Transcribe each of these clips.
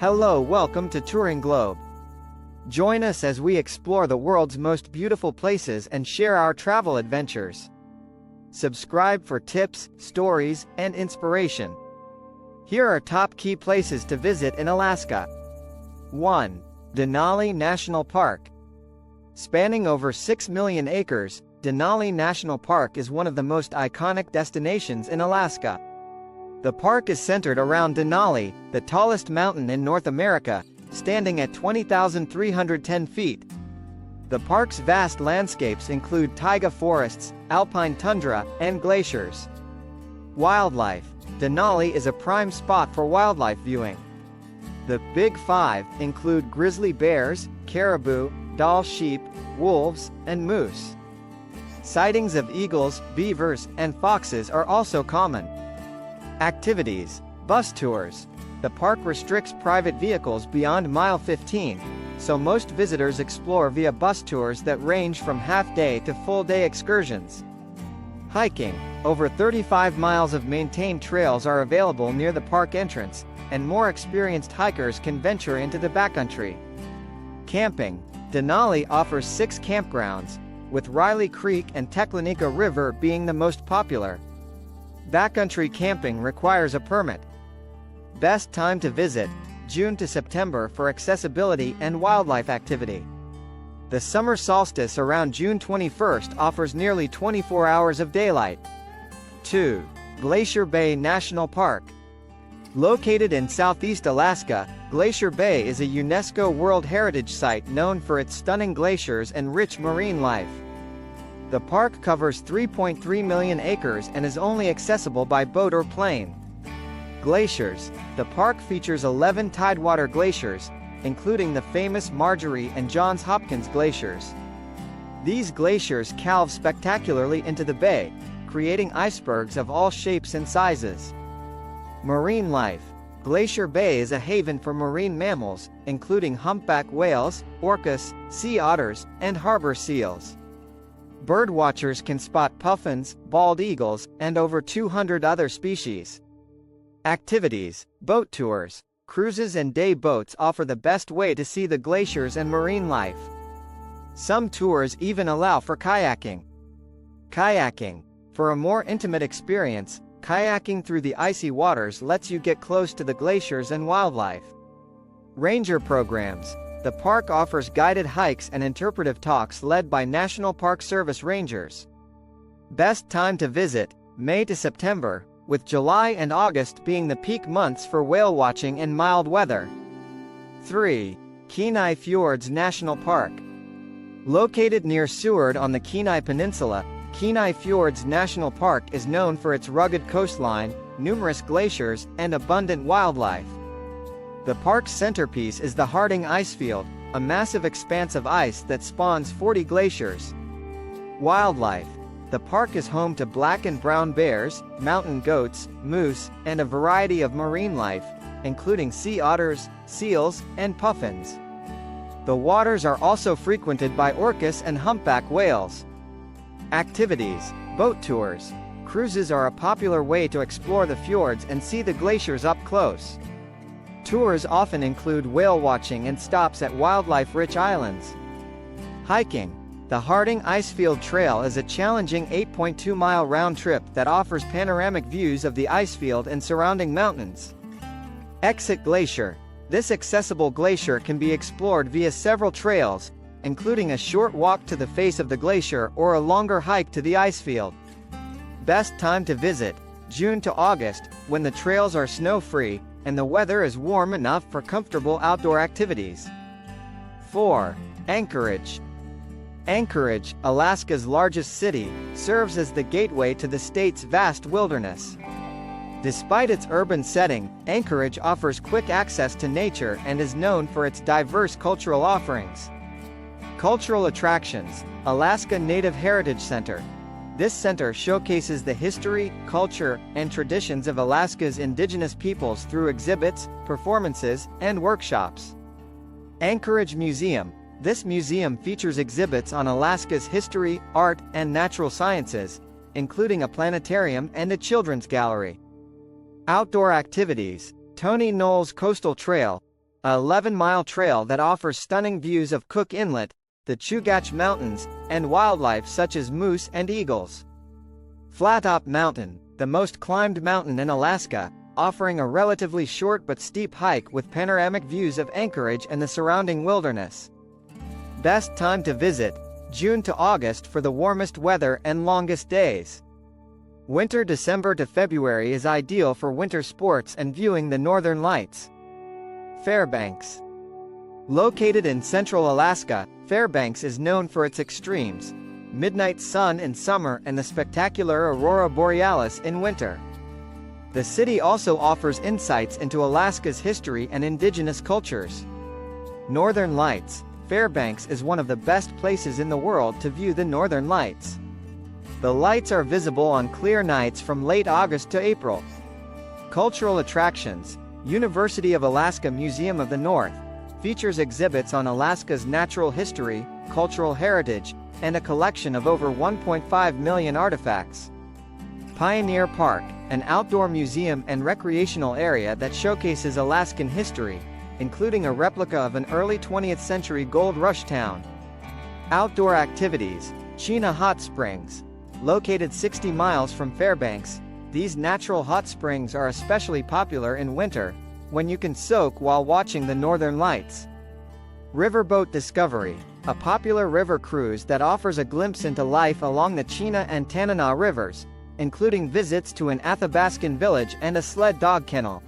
Hello, welcome to Touring Globe. Join us as we explore the world's most beautiful places and share our travel adventures. Subscribe for tips, stories, and inspiration. Here are top key places to visit in Alaska. 1. Denali National Park. Spanning over 6 million acres, Denali National Park is one of the most iconic destinations in Alaska. The park is centered around Denali, the tallest mountain in North America, standing at 20,310 feet. The park's vast landscapes include taiga forests, alpine tundra, and glaciers. Wildlife. Denali is a prime spot for wildlife viewing. The Big Five include grizzly bears, caribou, Dall sheep, wolves, and moose. Sightings of eagles, beavers, and foxes are also common. Activities. Bus tours. The park restricts private vehicles beyond mile 15, so most visitors explore via bus tours that range from half-day to full-day excursions. Hiking. Over 35 miles of maintained trails are available near the park entrance, and more experienced hikers can venture into the backcountry. Camping. Denali offers 6 campgrounds, with Riley Creek and Teklanika River being the most popular. Backcountry camping requires a permit. Best time to visit: June to September for accessibility and wildlife activity. The summer solstice around June 21st offers nearly 24 hours of daylight. 2. Glacier Bay National Park. Located in southeast Alaska, Glacier Bay is a UNESCO World Heritage Site known for its stunning glaciers and rich marine life. The park covers 3.3 million acres and is only accessible by boat or plane. Glaciers. The park features 11 tidewater glaciers, including the famous Marjorie and Johns Hopkins glaciers. These glaciers calve spectacularly into the bay, creating icebergs of all shapes and sizes. Marine life. Glacier Bay is a haven for marine mammals, including humpback whales, orcas, sea otters, and harbor seals. Birdwatchers can spot puffins, bald eagles, and over 200 other species. Activities. Boat tours. Cruises and day boats offer the best way to see the glaciers and marine life. Some tours even allow for kayaking. Kayaking. For a more intimate experience, kayaking through the icy waters lets you get close to the glaciers and wildlife. Ranger programs. The park offers guided hikes and interpretive talks led by National Park Service rangers. Best time to visit: May to September, with July and August being the peak months for whale watching in mild weather. 3. Kenai Fjords National Park. Located near Seward on the Kenai Peninsula, Kenai Fjords National Park is known for its rugged coastline, numerous glaciers, and abundant wildlife. The park's centerpiece is the Harding Icefield, a massive expanse of ice that spawns 40 glaciers. Wildlife. The park is home to black and brown bears, mountain goats, moose, and a variety of marine life, including sea otters, seals, and puffins. The waters are also frequented by orcas and humpback whales. Activities. Boat tours. Cruises are a popular way to explore the fjords and see the glaciers up close. Tours often include whale watching and stops at wildlife-rich islands. Hiking. The Harding Icefield Trail is a challenging 8.2-mile round trip that offers panoramic views of the icefield and surrounding mountains. Exit Glacier. This accessible glacier can be explored via several trails, including a short walk to the face of the glacier or a longer hike to the icefield. Best time to visit: June to August, when the trails are snow-free, and the weather is warm enough for comfortable outdoor activities. 4. Anchorage. Anchorage, Alaska's largest city, serves as the gateway to the state's vast wilderness. Despite its urban setting, Anchorage offers quick access to nature and is known for its diverse cultural offerings. Cultural attractions. Alaska Native Heritage Center. This center showcases the history, culture, and traditions of Alaska's indigenous peoples through exhibits, performances, and workshops. Anchorage Museum. This museum features exhibits on Alaska's history, art, and natural sciences, including a planetarium and a children's gallery. Outdoor activities. Tony Knowles Coastal Trail. a 11-mile trail that offers stunning views of Cook Inlet, the Chugach Mountains, and wildlife such as moose and eagles. Flattop Mountain, the most climbed mountain in Alaska, offering a relatively short but steep hike with panoramic views of Anchorage and the surrounding wilderness. Best time to visit: June to August for the warmest weather and longest days. Winter December to February is ideal for winter sports and viewing the northern lights. Fairbanks. Located in central Alaska, Fairbanks is known for its extremes: midnight sun in summer and the spectacular aurora borealis in winter. The city also offers insights into Alaska's history and indigenous cultures. Northern Lights. Fairbanks is one of the best places in the world to view the northern lights. The lights are visible on clear nights from late August to April. Cultural attractions. University of Alaska Museum of the North features exhibits on Alaska's natural history, cultural heritage, and a collection of over 1.5 million artifacts. Pioneer Park, an outdoor museum and recreational area that showcases Alaskan history, including a replica of an early 20th century gold rush town. Outdoor activities. Chena Hot Springs. Located 60 miles from Fairbanks, these natural hot springs are especially popular in winter, when you can soak while watching the northern lights. Riverboat Discovery, a popular river cruise that offers a glimpse into life along the Chena and Tanana rivers, including visits to an Athabascan village and a sled dog kennel.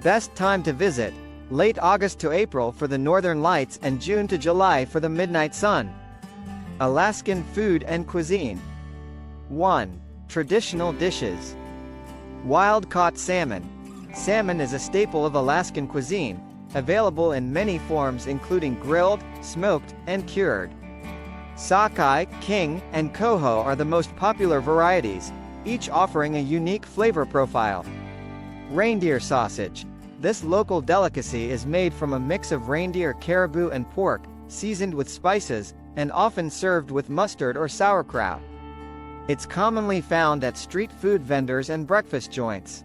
Best time to visit: late August to April for the northern lights and June to July for the midnight sun. Alaskan food and cuisine. 1. Traditional dishes. Wild-caught salmon. Salmon is a staple of Alaskan cuisine, available in many forms including grilled, smoked, and cured. Sockeye, king, and coho are the most popular varieties, each offering a unique flavor profile. Reindeer sausage. This local delicacy is made from a mix of reindeer, caribou, and pork, seasoned with spices, and often served with mustard or sauerkraut. It's commonly found at street food vendors and breakfast joints.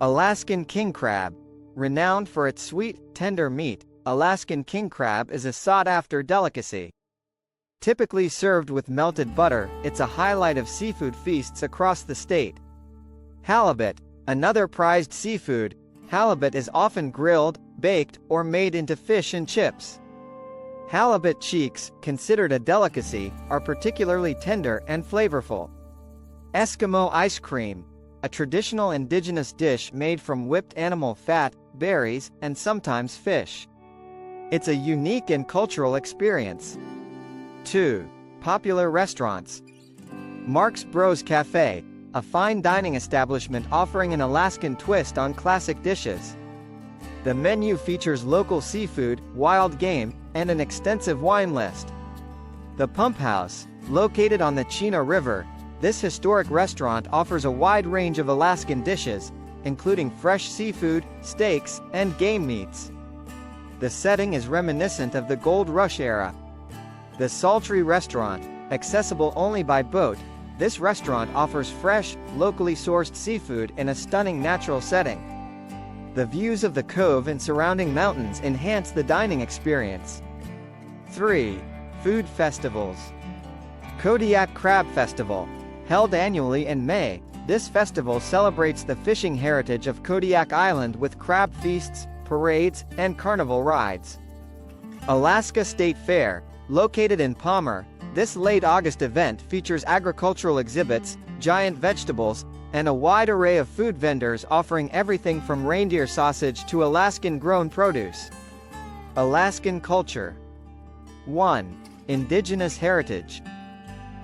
Alaskan king crab. Renowned for its sweet, tender meat, Alaskan king crab is a sought-after delicacy. Typically served with melted butter, it's a highlight of seafood feasts across the state. Halibut. Another prized seafood, halibut is often grilled, baked, or made into fish and chips. Halibut cheeks, considered a delicacy, are particularly tender and flavorful. Eskimo ice cream. A traditional indigenous dish made from whipped animal fat, berries, and sometimes fish. It's a unique and cultural experience. 2. Popular restaurants. Mark's Bros Cafe, a fine dining establishment offering an Alaskan twist on classic dishes. The menu features local seafood, wild game, and an extensive wine list. The Pump House, located on the Chena River, this historic restaurant offers a wide range of Alaskan dishes, including fresh seafood, steaks, and game meats. The setting is reminiscent of the Gold Rush era. The Sultry Restaurant, accessible only by boat, this restaurant offers fresh, locally sourced seafood in a stunning natural setting. The views of the cove and surrounding mountains enhance the dining experience. 3. Food festivals. Kodiak Crab Festival. Held annually in May, this festival celebrates the fishing heritage of Kodiak Island with crab feasts, parades, and carnival rides. Alaska State Fair. Located in Palmer, this late August event features agricultural exhibits, giant vegetables, and a wide array of food vendors offering everything from reindeer sausage to Alaskan-grown produce. Alaskan culture. 1. Indigenous heritage.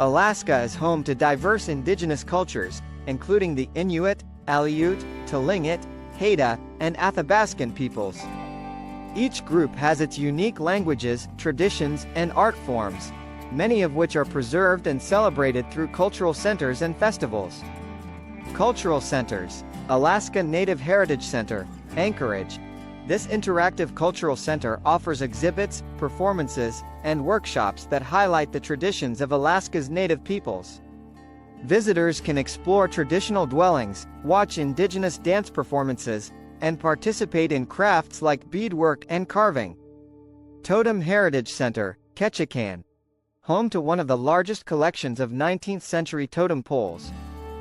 Alaska is home to diverse indigenous cultures, including the Inuit, Aleut, Tlingit, Haida, and Athabascan peoples. Each group has its unique languages, traditions, and art forms, many of which are preserved and celebrated through cultural centers and festivals. Cultural centers. Alaska Native Heritage Center, Anchorage. This interactive cultural center offers exhibits, performances, and workshops that highlight the traditions of Alaska's native peoples. Visitors can explore traditional dwellings, watch indigenous dance performances, and participate in crafts like beadwork and carving. Totem Heritage Center, Ketchikan. Home to one of the largest collections of 19th-century totem poles.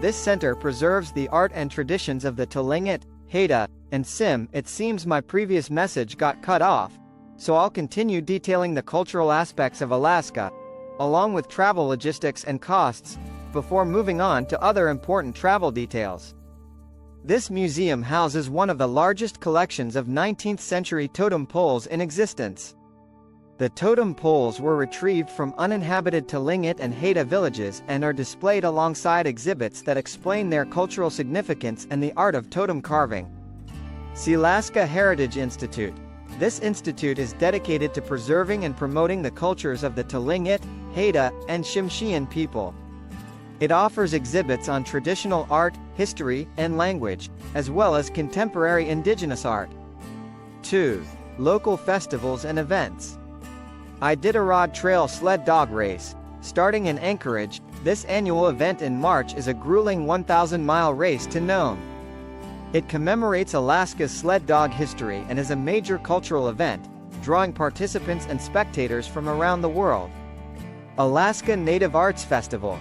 This center preserves the art and traditions of the Tlingit, Haida, and Tsim. It seems my previous message got cut off, so I'll continue detailing the cultural aspects of Alaska, along with travel logistics and costs, before moving on to other important travel details. This museum houses one of the largest collections of 19th-century totem poles in existence. The totem poles were retrieved from uninhabited Tlingit and Haida villages and are displayed alongside exhibits that explain their cultural significance and the art of totem carving. Sealaska Heritage Institute. This institute is dedicated to preserving and promoting the cultures of the Tlingit, Haida, and Tsimshian people. It offers exhibits on traditional art, history, and language, as well as contemporary indigenous art. 2. Local festivals and events. Iditarod Trail Sled Dog Race. Starting in Anchorage, this annual event in March is a grueling 1,000-mile race to Nome. It commemorates Alaska's sled dog history and is a major cultural event, drawing participants and spectators from around the world. Alaska Native Arts Festival.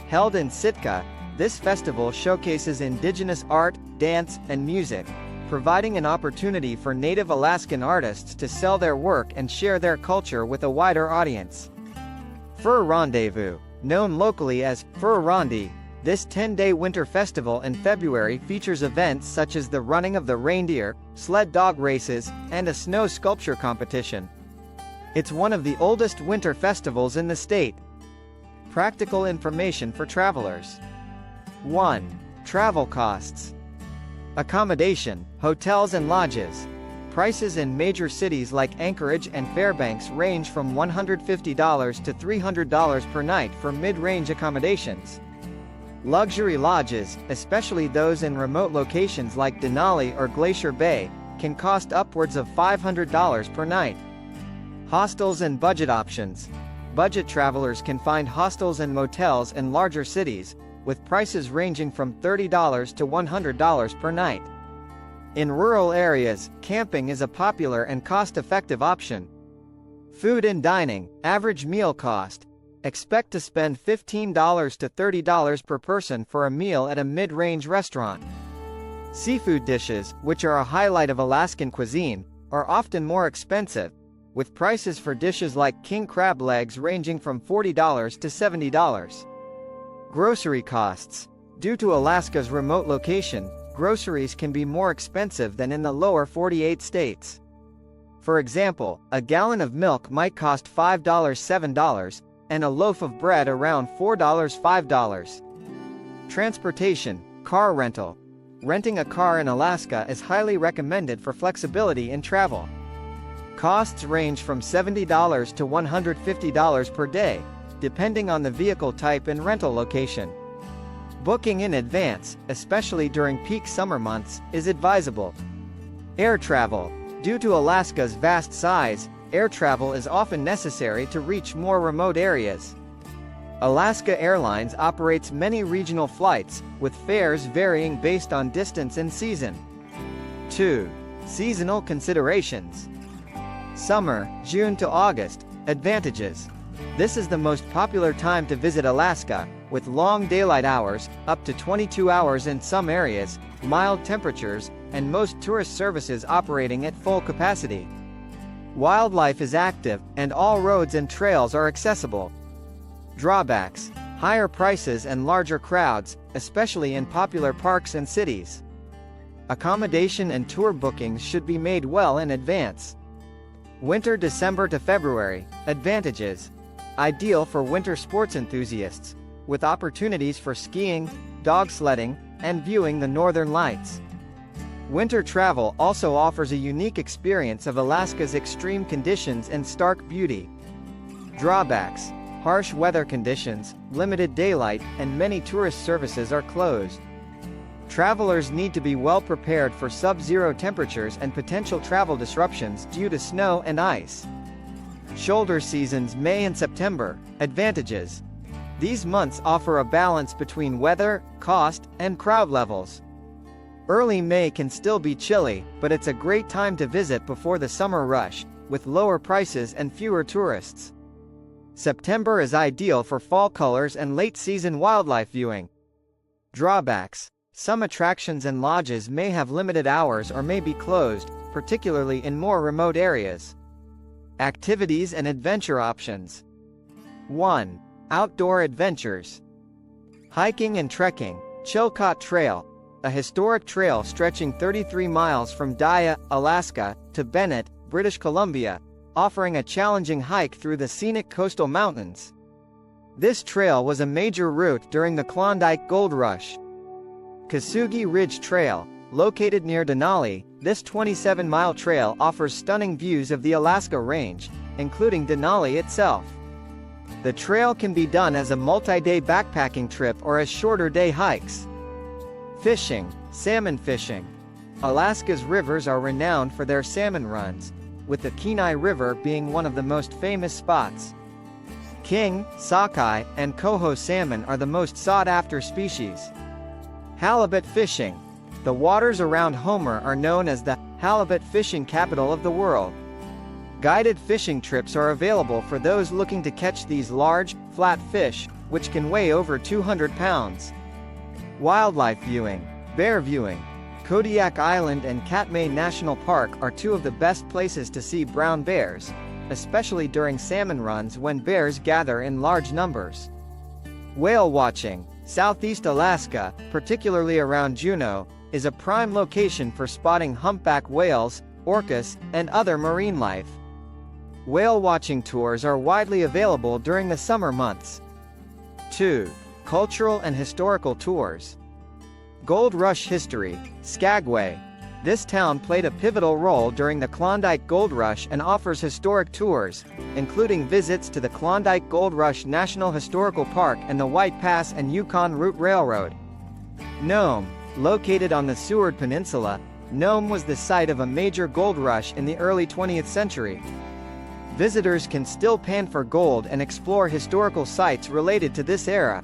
Held in Sitka, this festival showcases indigenous art, dance, and music, providing an opportunity for Native Alaskan artists to sell their work and share their culture with a wider audience. Fur Rendezvous. Known locally as Fur Rondi, this 10-day winter festival in February features events such as the running of the reindeer, sled dog races, and a snow sculpture competition. It's one of the oldest winter festivals in the state. Practical information for travelers. 1. Travel costs. Accommodation, hotels and lodges. Prices in major cities like Anchorage and Fairbanks range from $150 to $300 per night for mid-range accommodations. Luxury lodges, especially those in remote locations like Denali or Glacier Bay, can cost upwards of $500 per night. Hostels and budget options. Budget travelers can find hostels and motels in larger cities, with prices ranging from $30 to $100 per night. In rural areas, camping is a popular and cost-effective option. Food and dining, average meal cost. Expect to spend $15 to $30 per person for a meal at a mid-range restaurant. Seafood dishes, which are a highlight of Alaskan cuisine, are often more expensive, with prices for dishes like king crab legs ranging from $40 to $70. Grocery costs. Due to Alaska's remote location, groceries can be more expensive than in the lower 48 states. For example, a gallon of milk might cost $5 $7, and a loaf of bread around $4 $5. Transportation, car rental. Renting a car in Alaska is highly recommended for flexibility in travel. Costs range from $70 to $150 per day, depending on the vehicle type and rental location. Booking in advance, especially during peak summer months, is advisable. Air travel. Due to Alaska's vast size, air travel is often necessary to reach more remote areas. Alaska Airlines operates many regional flights, with fares varying based on distance and season. 2. Seasonal considerations. Summer, June to August. Advantages. This is the most popular time to visit Alaska, with long daylight hours, up to 22 hours in some areas, mild temperatures, and most tourist services operating at full capacity. Wildlife is active, and all roads and trails are accessible. Drawbacks. Higher prices and larger crowds, especially in popular parks and cities. Accommodation and tour bookings should be made well in advance. Winter December to February. Advantages. Ideal for winter sports enthusiasts, with opportunities for skiing, dog sledding, and viewing the northern lights. Winter travel also offers a unique experience of Alaska's extreme conditions and stark beauty. Drawbacks. Harsh weather conditions, limited daylight, and many tourist services are closed. Travelers need to be well prepared for sub-zero temperatures and potential travel disruptions due to snow and ice. Shoulder seasons May and September. Advantages. These months offer a balance between weather, cost, and crowd levels. Early May can still be chilly, but it's a great time to visit before the summer rush, with lower prices and fewer tourists. September is ideal for fall colors and late-season wildlife viewing. Drawbacks: some attractions and lodges may have limited hours or may be closed, particularly in more remote areas. Activities and adventure options. 1. Outdoor adventures. Hiking and trekking. Chilkat Trail, a historic trail stretching 33 miles from Daya, Alaska, to Bennett, British Columbia, offering a challenging hike through the scenic coastal mountains. This trail was a major route during the Klondike Gold Rush. Kasugi Ridge Trail, located near Denali, this 27-mile trail offers stunning views of the Alaska Range, including Denali itself. The trail can be done as a multi-day backpacking trip or as shorter day hikes. Fishing, salmon fishing. Alaska's rivers are renowned for their salmon runs, with the Kenai River being one of the most famous spots. King, sockeye, and coho salmon are the most sought-after species. Halibut fishing. The waters around Homer are known as the halibut fishing capital of the world. Guided fishing trips are available for those looking to catch these large, flat fish, which can weigh over 200 pounds. Wildlife viewing. Bear viewing. Kodiak Island and Katmai National Park are two of the best places to see brown bears, especially during salmon runs when bears gather in large numbers. Whale watching. Southeast Alaska, particularly around Juneau, is a prime location for spotting humpback whales, orcas, and other marine life. Whale watching tours are widely available during the summer months. 2. Cultural and historical tours. Gold Rush history. Skagway. This town played a pivotal role during the Klondike Gold Rush and offers historic tours, including visits to the Klondike Gold Rush National Historical Park and the White Pass and Yukon Route Railroad. Nome. Located on the Seward Peninsula, Nome was the site of a major gold rush in the early 20th century. Visitors can still pan for gold and explore historical sites related to this era.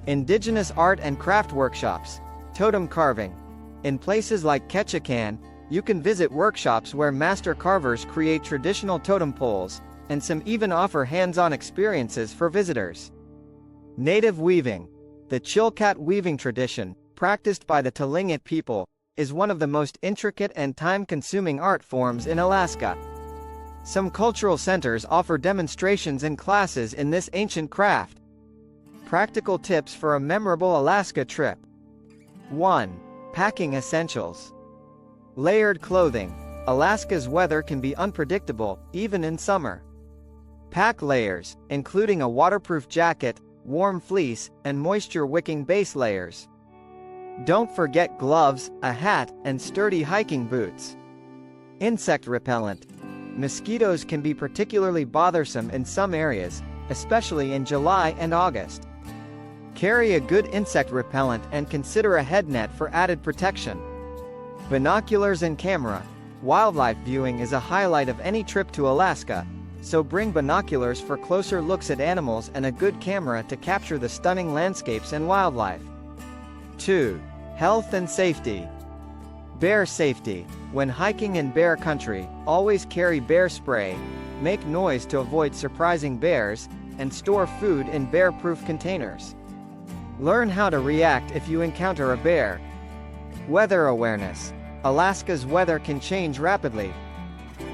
Indigenous art and craft workshops. Totem carving. In places like Ketchikan, you can visit workshops where master carvers create traditional totem poles, and some even offer hands-on experiences for visitors. Native weaving. The Chilkat weaving tradition, practiced by the Tlingit people, is one of the most intricate and time-consuming art forms in Alaska. Some cultural centers offer demonstrations and classes in this ancient craft. Practical tips for a memorable Alaska trip. 1. Packing essentials. Layered clothing. Alaska's weather can be unpredictable, even in summer. Pack layers, including a waterproof jacket, warm fleece, and moisture-wicking base layers. Don't forget gloves, a hat, and sturdy hiking boots. Insect repellent. Mosquitoes can be particularly bothersome in some areas, especially in July and August. Carry a good insect repellent and consider a head net for added protection. Binoculars and camera. Wildlife viewing is a highlight of any trip to Alaska, so bring binoculars for closer looks at animals and a good camera to capture the stunning landscapes and wildlife. 2. Health and safety. Bear safety. When hiking in bear country, always carry bear spray, make noise to avoid surprising bears, and store food in bear-proof containers. Learn how to react if you encounter a bear. Weather awareness. Alaska's weather can change rapidly.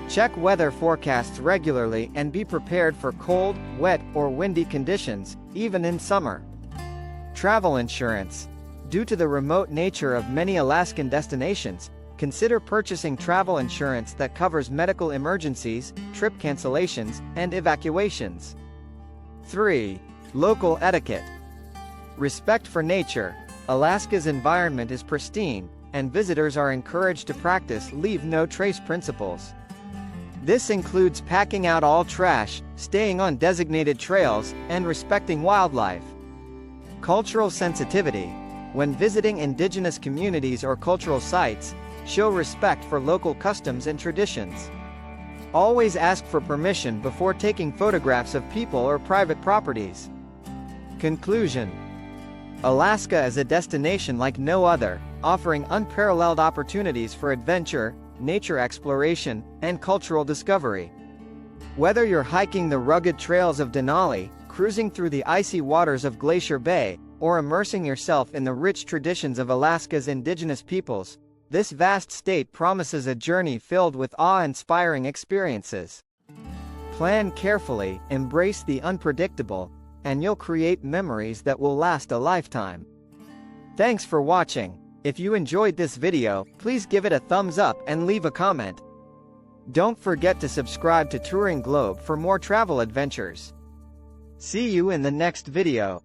Check weather forecasts regularly and be prepared for cold, wet, or windy conditions, even in summer. Travel insurance. Due to the remote nature of many Alaskan destinations, consider purchasing travel insurance that covers medical emergencies, trip cancellations, and evacuations. 3. Local etiquette. Respect for nature. Alaska's environment is pristine, and visitors are encouraged to practice leave no trace principles. This includes packing out all trash, staying on designated trails, and respecting wildlife. Cultural sensitivity. When visiting indigenous communities or cultural sites, show respect for local customs and traditions. Always ask for permission before taking photographs of people or private properties. Conclusion. Alaska is a destination like no other, offering unparalleled opportunities for adventure, nature exploration, and cultural discovery. Whether you're hiking the rugged trails of Denali, cruising through the icy waters of Glacier Bay, or immersing yourself in the rich traditions of Alaska's indigenous peoples, this vast state promises a journey filled with awe-inspiring experiences. Plan carefully, embrace the unpredictable, and you'll create memories that will last a lifetime. Thanks for watching. If you enjoyed this video, please give it a thumbs up and leave a comment. Don't forget to subscribe to Touring Globe for more travel adventures. See you in the next video.